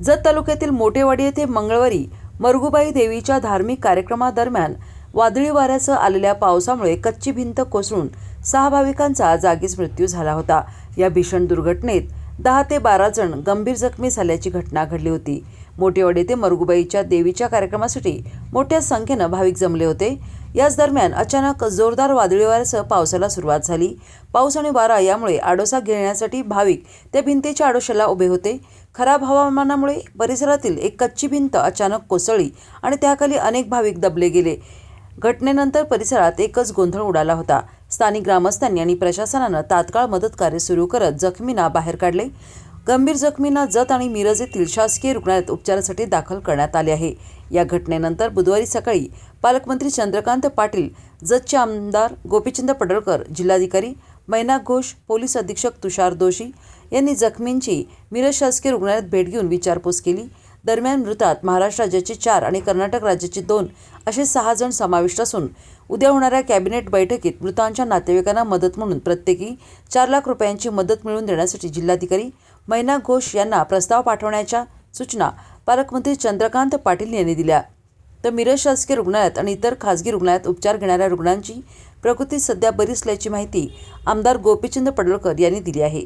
जत तालुक्यातील मोठेवाडी येथे मंगळवारी मरगुबाई देवीच्या धार्मिक कार्यक्रमादरम्यान वादळी वाऱ्यासह आलेल्या पावसामुळे कच्ची भिंत कोसळून 6 भाविकांचा जागीच मृत्यू झाला होता। या भीषण दुर्घटनेत 10 ते 12 जण गंभीर जखमी झाल्याची घटना घडली होती। मोठेवाडी येथे मरगुबाईच्या देवीच्या कार्यक्रमासाठी मोठ्या संख्येने भाविक जमले होते। याच दरम्यान अचानक जोरदार वादळी वाऱ्यासह पावसाला सुरुवात झाली। पाऊस आणि वारा यामुळे आडोसा घेण्यासाठी भाविक त्या भिंतीच्या आडोशाला उभे होते। खराब हवामानामुळे परिसरातील एक कच्ची भिंत अचानक कोसळली आणि त्याखाली अनेक भाविक दबले गेले। घटनेनंतर परिसरात एकच गोंधळ उडाला होता। स्थानिक ग्रामस्थांनी आणि प्रशासनाने तात्काळ मदत कार्य सुरू करत जखमींना बाहेर काढले। गंभीर जखमींना जत आणि मिरज येथील शासकीय रुग्णालयात उपचारासाठी दाखल करण्यात आले आहे। या घटनेनंतर बुधवारी सकाळी पालकमंत्री चंद्रकांत पाटील, जतचे आमदार गोपीचंद पडळकर, जिल्हाधिकारी मैनाक घोष, पोलीस अधीक्षक तुषार दोशी यांनी जखमींची मिरज शासकीय रुग्णालयात भेट घेऊन विचारपूस केली। दरम्यान मृतात महाराष्ट्र राज्याचे 4 आणि कर्नाटक राज्याचे 2 असे 6 जण समाविष्ट असून उद्या होणाऱ्या कॅबिनेट बैठकीत मृतांच्या नातेवाईकांना मदत म्हणून प्रत्येकी 4 लाख रुपयांची मदत मिळवून देण्यासाठी जिल्हाधिकारी मैनाक घोष यांना प्रस्ताव पाठवण्याच्या सूचना पालकमंत्री चंद्रकांत पाटील यांनी दिल्या। तर मिरज शासकीय रुग्णालयात आणि इतर खासगी रुग्णालयात उपचार घेणाऱ्या रुग्णांची प्रकृती सध्या बरी असल्याची माहिती आमदार गोपीचंद पडळकर यांनी दिली आहे।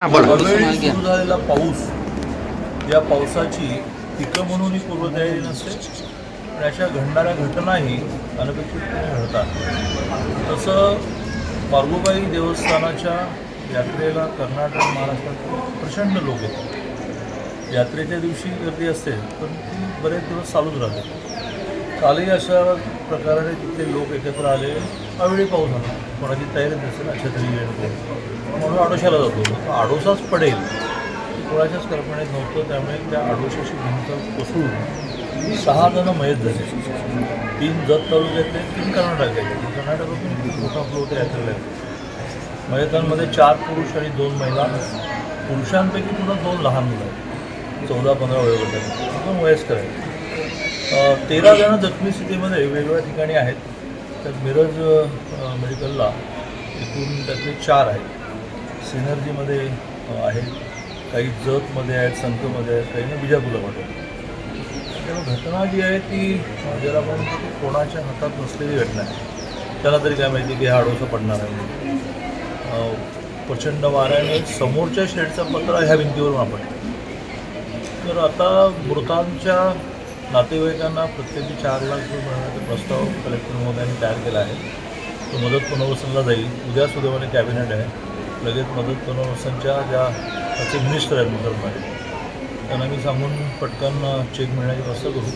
सुरू झालेला पाऊस, या पावसाची पिकं म्हणूनही पूर्वतयारी नसते आणि अशा घडणाऱ्या घटनाही अनपेक्षितपणे घडतात। तसं मरगुबाई देवस्थानाच्या यात्रेला कर्नाटक, महाराष्ट्रात प्रचंड लोक येतात। यात्रेच्या दिवशी गर्दी असते पण ती बरेच दिवस चालूच राहते। कालही अशा प्रकारे तिथले लोक एकत्र आले, अवेळी पाऊस आला, कोणाची तयारी नसेल अशा तरी वेळ म्हणून आडोशाला जातो। आडोसाच पडेल कोणाच्याच कल्पनेत नव्हतं, त्यामुळे त्या आडोशाची भिंत कोसळून 6 जण मयत झाले। 3 जत तालुक्यातले, 3 कर्नाटकातले। कर्नाटकातून खूप मोठा फ्लो त्या यात्रेला आहे। मयतांमध्ये 4 पुरुष आणि 2 महिला। पुरुषांपैकी पुन्हा 2 लहान मुलं आहेत, 14-15 वयोगटात, एकदम वयस्कर आहेत। 13 जण जखमी स्थितीमध्ये वेगवेगळ्या ठिकाणी आहेत। त्यात मिरज मेडिकलला एकूण त्यातले 4 आहेत। सिनर्जीमध्ये आहेत, काही जतमध्ये आहेत, संतमध्ये आहेत, काही बिजापूरला पाठवतात। त्यामुळे घटना जी आहे ती जर आपण कोणाच्या हातात नसलेली घटना आहे। त्याला तरी काय माहिती की हा आडोसा पडणार आहे। प्रचंड वाऱ्याने समोरच्या शेडचा पत्रा ह्या भिंतीवरून आपण, तर आता मृतांच्या नातेवाईकांना प्रत्येकी 4 लाख रुपये मिळण्याचा प्रस्ताव कलेक्टर महोदयांनी तयार केला आहे। तो मदत पुनर्वसनला जाईल। उद्या सुदैवाने कॅबिनेट आहे, लगेच मदत पुनर्वसनच्या ज्या त्याचे मिनिस्टर आहेत मुसलमान, त्यांना मी सांगून पटकन चेक मिळण्याची व्यवस्था करू।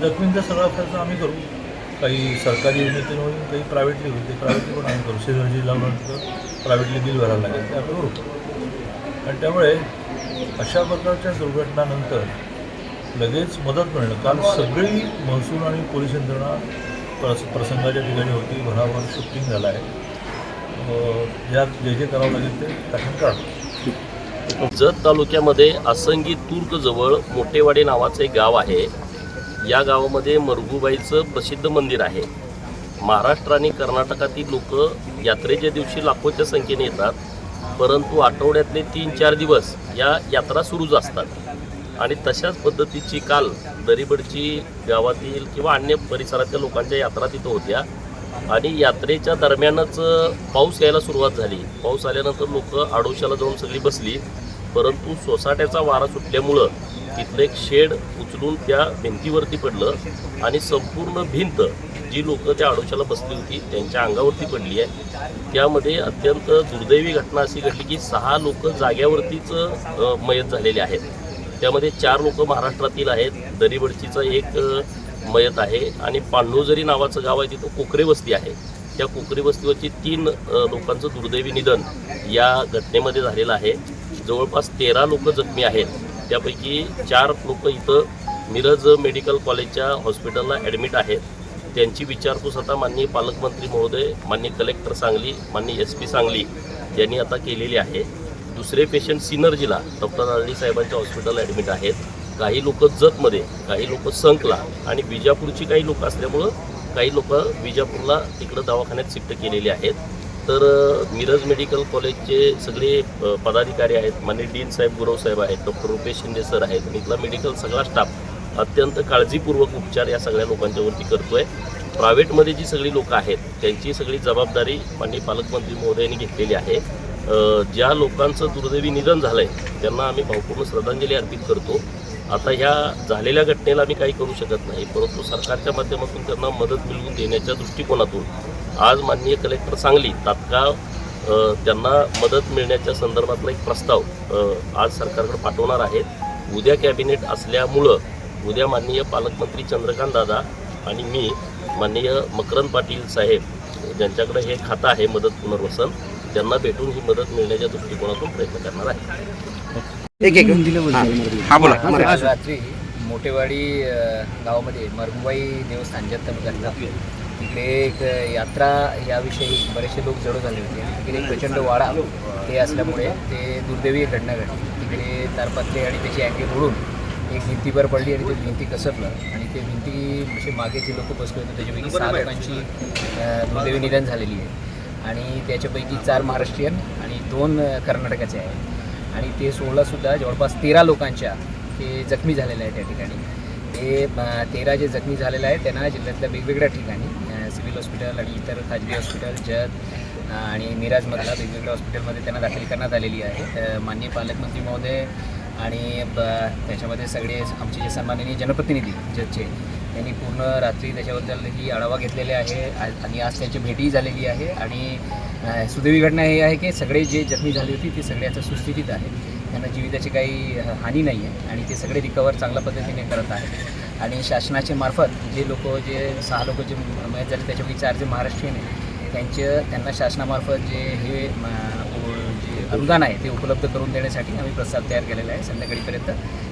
जखमींचा सगळा खर्च आम्ही करू, काही सरकारी योजनेतून होईल, काही प्रायव्हेटली होईल, ते प्रायव्हेटली पण आम्ही करू। सिनर्जी लावल्यानंतर प्रायव्हेटली बिल भरायला लागेल, ते आपण करू। आणि त्यामुळे अशा प्रकारच्या दुर्घटनानंतर लगेच मदत मिळणं, काल सगळी महसूल आणि पोलीस यंत्रणा प्रसंगाच्या ठिकाणी होती, भराभर शिफ्टिंग झालं आहे। यात जे करावं लागेल ते टाकून काढू। जत तालुक्यामध्ये आसंगी तुर्कजवळ मोठेवाडी नावाचं एक गाव आहे। या गावामध्ये मरगुबाईचं प्रसिद्ध मंदिर आहे। महाराष्ट्र आणि कर्नाटकातील लोक यात्रेच्या दिवशी लाखोच्या संख्येने येतात, परंतु आठवड्यातले 3-4 दिवस या यात्रा सुरूच असतात। आणि तशाच पद्धतीची काल दरीबडची गावातील किंवा अन्य परिसरातल्या लोकांच्या यात्रा तिथं होत्या आणि यात्रेच्या दरम्यानच पाऊस यायला सुरुवात झाली। पाऊस आल्यानंतर लोक आडोशाला जाऊन सगळी बसली, परंतु सोसाट्याचा वारा सुटल्यामुळं तिथलं एक शेड उचलून त्या भिंतीवरती पडलं आणि संपूर्ण भिंत जी लोक त्या आडोशाला बसली होती त्यांच्या अंगावरती पडली आहे। त्यामध्ये अत्यंत दुर्दैवी घटना अशी घडली की 6 लोक जाग्यावरतीच मयत झालेले आहेत। त्यामध्ये 4 लोक महाराष्ट्रातील आहेत। दरीबडचीचा एक मयत आहे आणि पांडुजरी नावाचं गाव आहे, तिथं कोकरे वस्ती आहे। त्या कोकरे वस्तीवरची 3 लोकांचं दुर्दैवी निधन या घटनेमध्ये झालेलं आहे। जवळपास 13 लोक जखमी आहेत, त्यापैकी 4 लोक इथं मिरज मेडिकल कॉलेजच्या हॉस्पिटलला ॲडमिट आहेत। त्यांची विचारपूस आता माननीय पालकमंत्री महोदय, माननीय कलेक्टर सांगली, माननीय SP सांगली यांनी आता केलेली आहे। दुसरे पेशंट सिनर्जीला डॉक्टर आरडी साहेबांच्या हॉस्पिटलला ॲडमिट आहेत। काही लोक जतमध्ये, काही लोक संकला आणि बिजापूरची काही लोक असल्यामुळं काही लोक बिजापूरला तिकडं दवाखान्यात शिफ्ट केलेले आहेत। तर मिरज मेडिकल कॉलेजचे सगळे पदाधिकारी आहेत, माननीय डीन साहेब, गुरव साहेब आहेत, डॉक्टर रुपेश शिंदे सर आहेत आणि इथला मेडिकल सगळा स्टाफ अत्यंत काळजीपूर्वक उपचार या सगळ्या लोकांच्यावरती करतो आहे. प्रायव्हेटमध्ये जी सगळी लोकं आहेत त्यांची सगळी जबाबदारी माननीय पालकमंत्री महोदयांनी घेतलेली आहे. ज्या लोकांचं दुर्दैवी निधन झालं आहे त्यांना आम्ही भावपूर्ण श्रद्धांजली अर्पित करतो. आता ह्या झालेल्या घटनेला आम्ही काही करू शकत नाही, परंतु सरकारच्या माध्यमातून त्यांना मदत मिळवून देण्याच्या दृष्टिकोनातून आज माननीय कलेक्टर सांगली तात्काळ त्यांना मदत मिळण्याच्या संदर्भातला एक प्रस्ताव आज सरकारकडे पाठवणार आहेत. उद्या कॅबिनेट असल्यामुळं उद्या माननीय पालकमंत्री चंद्रकांत दादा आणि मी माननीय मकरंद पाटील साहेब ज्यांच्याकडे हे खातं आहे मदत पुनर्वसन, त्यांना भेटून ही मदत मिळण्याच्या दृष्टिकोनातून प्रयत्न करणार आहे. आज रात्री मोठेवाडी गावामध्ये मरगुबाई देवस्थान जत्रा तिकडे एक यात्रा याविषयी बरेचसे लोक जडो झाले होते. तिकडे एक प्रचंड वाडा ते असल्यामुळे ते दुर्दैवी घटना घडली. तिकडे तारपत्रे आणि त्याची अँगल उडून एक भिंतीवर पडली आणि ते भिंती कसरलं आणि ते भिंती असे मागे जे लोक बसले होते त्याच्यापैकी 6 लोकांची दुर्दैवी निधन झालेली आहे आणि त्याच्यापैकी 4 महाराष्ट्रीयन आणि 2 कर्नाटकाचे आहेत आणि ते 16सुद्धा जवळपास 13 लोकांच्या ते जखमी झालेले आहेत. त्या ठिकाणी ते 13 जे जखमी झालेले आहेत त्यांना जिल्ह्यातल्या वेगवेगळ्या ठिकाणी सिव्हिल हॉस्पिटल आणि इतर खाजगी हॉस्पिटल जत आणि मिराजमधला वेगवेगळ्या हॉस्पिटलमध्ये त्यांना दाखल करण्यात आलेली आहे. माननीय पालकमंत्री महोदय आणि त्याच्यामध्ये सगळे आमचे जे सन्माननीय जनप्रतिनिधी जजचे त्यांनी पूर्ण रात्री त्याच्याबद्दल ही आढावा घेतलेले आहे आणि आज त्यांची भेटही झालेली आहे. आणि सुदैवी घटना हे आहे की सगळे जे जखमी झाली होती ती सगळ्याच्या सुस्थितीत आहे, त्यांना जीविताची काही हानी नाही आहे आणि ते सगळे रिकवर चांगल्या पद्धतीने करत आहेत. आणि शासनाचे मार्फत जे लोक जे 6 लोक जे मयत झाले त्याच्यापैकी 4 जे महाराष्ट्रीयन आहे त्यांना शासनामार्फत जे हे जे अनुदान आहे ते उपलब्ध करून देण्यासाठी आम्ही प्रस्ताव तयार केलेला आहे. संध्याकाळीपर्यंत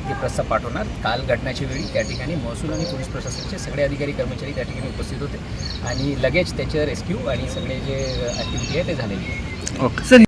ते प्रस्ताव पाठवणार. काल घटनेच्या वेळी त्या ठिकाणी महसूल आणि पोलीस प्रशासनाचे सगळे अधिकारी कर्मचारी त्या ठिकाणी उपस्थित होते आणि लगेच त्याचं रेस्क्यू आणि सगळे जे ॲक्टिव्हिटी आहे ते झालेली आहे. Okay sir.